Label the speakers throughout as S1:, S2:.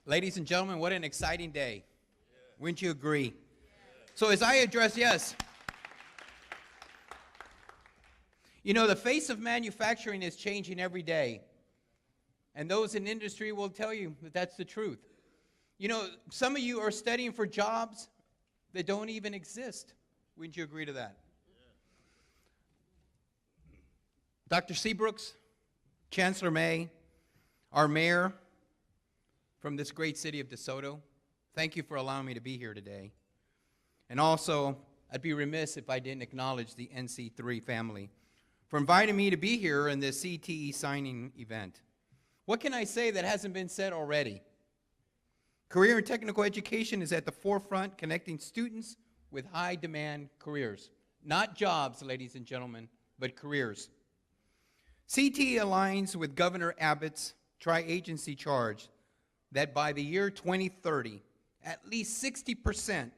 S1: Ladies and gentlemen, what an exciting day. Wouldn't you agree? So as I address, yes. You know, the face of manufacturing is changing every day. And those in industry will tell you that that's the truth. You know, some of you are studying for jobs that don't even exist. Wouldn't you agree to that? Dr. Seabrooks, Chancellor May, our mayor from this great city of DeSoto, thank you for allowing me to be here today. And also, I'd be remiss if I didn't acknowledge the NC3 family for inviting me to be here in this CTE signing event. What can I say that hasn't been said already? Career and technical education is at the forefront, connecting students with high-demand careers. Not jobs, ladies and gentlemen, but careers. CTE aligns with Governor Abbott's tri-agency charge that by the year 2030, at least 60%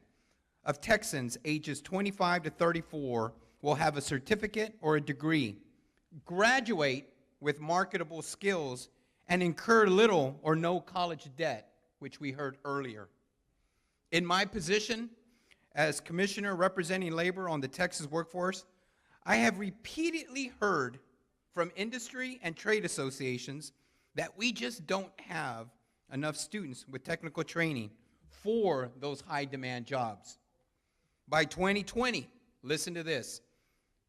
S1: of Texans ages 25 to 34 will have a certificate or a degree, graduate with marketable skills, and incur little or no college debt, which we heard earlier. In my position as commissioner representing labor on the Texas workforce, I have repeatedly heard from industry and trade associations that we just don't have enough students with technical training for those high-demand jobs. By 2020, listen to this,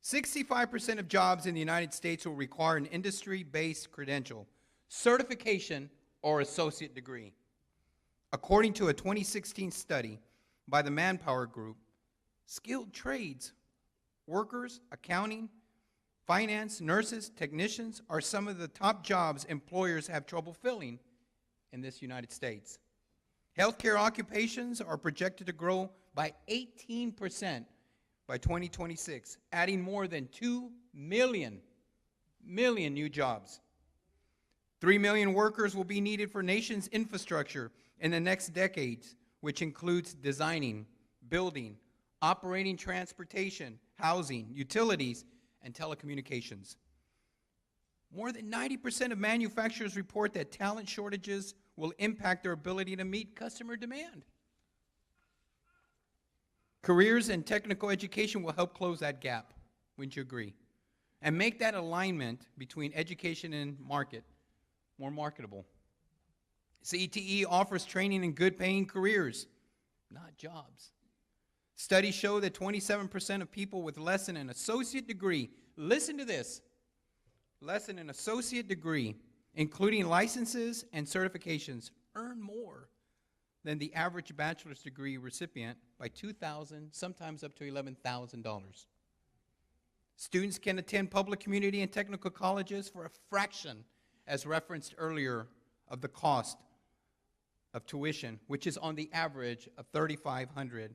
S1: 65% of jobs in the United States will require an industry-based credential, certification, or associate degree. According to a 2016 study by the Manpower Group, skilled trades, workers, accounting, finance, nurses, technicians are some of the top jobs employers have trouble filling in this United States. Healthcare occupations are projected to grow by 18% by 2026, adding more than 2 million new jobs. 3 million workers will be needed for nation's infrastructure in the next decades, which includes designing, building, operating transportation, housing, utilities, and telecommunications. More than 90% of manufacturers report that talent shortages will impact their ability to meet customer demand. Careers and technical education will help close that gap, wouldn't you agree? And make that alignment between education and market more marketable. CTE offers training in good-paying careers, not jobs. Studies show that 27% of people with less than an associate degree, listen to this, less than an associate degree, including licenses and certifications, earn more than the average bachelor's degree recipient by $2,000, sometimes up to $11,000. Students can attend public community and technical colleges for a fraction, as referenced earlier, of the cost of tuition, which is on the average of $3,500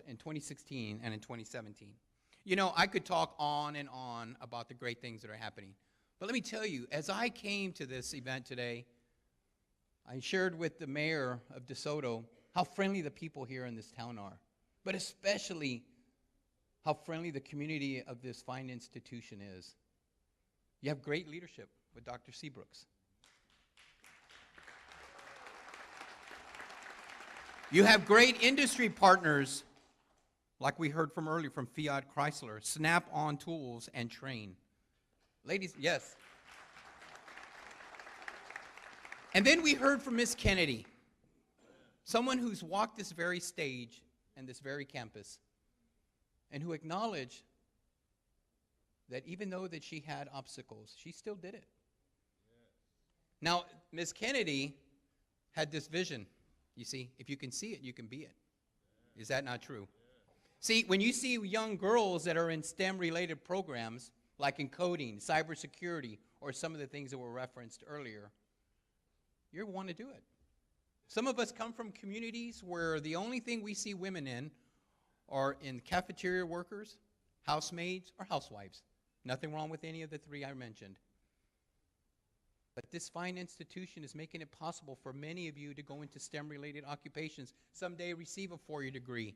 S1: in 2016 and in 2017. You know, I could talk on and on about the great things that are happening. But let me tell you, as I came to this event today, I shared with the mayor of DeSoto how friendly the people here in this town are, but especially how friendly the community of this fine institution is. You have great leadership with Dr. Seabrooks. You have great industry partners, like we heard from earlier from Fiat Chrysler, Snap-on Tools, and Train. Ladies, yes. And then we heard from Miss Kennedy, someone who's walked this very stage and this very campus, and who acknowledged that even though that she had obstacles, she still did it. Now, Miss Kennedy had this vision. You see, if you can see it, you can be it. Is that not true? See, when you see young girls that are in STEM-related programs, like in coding, cybersecurity, or some of the things that were referenced earlier, you want to do it. Some of us come from communities where the only thing we see women in are in cafeteria workers, housemaids, or housewives. Nothing wrong with any of the three I mentioned. But this fine institution is making it possible for many of you to go into STEM-related occupations, someday receive a four-year degree,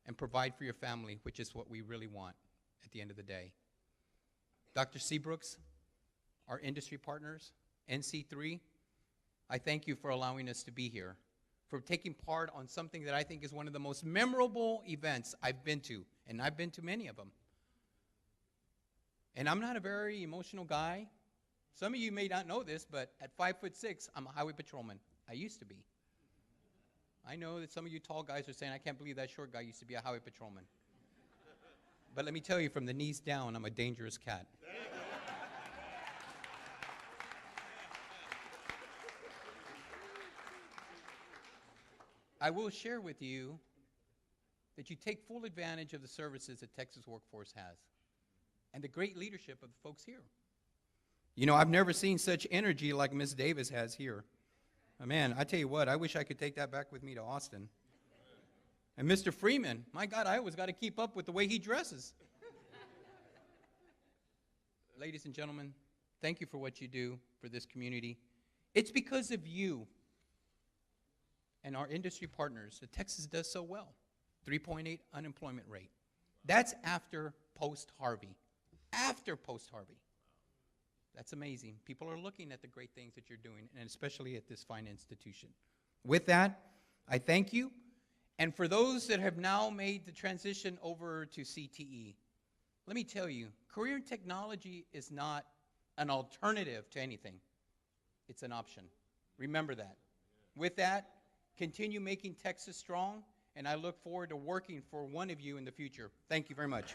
S1: and provide for your family, which is what we really want at the end of the day. Dr. Seabrooks, our industry partners, NC3, I thank you for allowing us to be here, for taking part on something that I think is one of the most memorable events I've been to, and I've been to many of them. And I'm not a very emotional guy. Some of you may not know this, but at 5'6", I'm a highway patrolman. I used to be. I know that some of you tall guys are saying, I can't believe that short guy used to be a highway patrolman. But let me tell you, from the knees down, I'm a dangerous cat. I will share with you that you take full advantage of the services that Texas workforce has and the great leadership of the folks here. You know, I've never seen such energy like Ms. Davis has here. Man, I tell you what, I wish I could take that back with me to Austin. And Mr. Freeman, my God, I always got to keep up with the way he dresses. Ladies and gentlemen, thank you for what you do for this community. It's because of you and our industry partners that Texas does so well. 3.8 unemployment rate. That's after post-Harvey. After post-Harvey. That's amazing. People are looking at the great things that you're doing, and especially at this fine institution. With that, I thank you. And for those that have now made the transition over to CTE, let me tell you, career in technology is not an alternative to anything. It's an option. Remember that. With that, continue making Texas strong, and I look forward to working for one of you in the future. Thank you very much.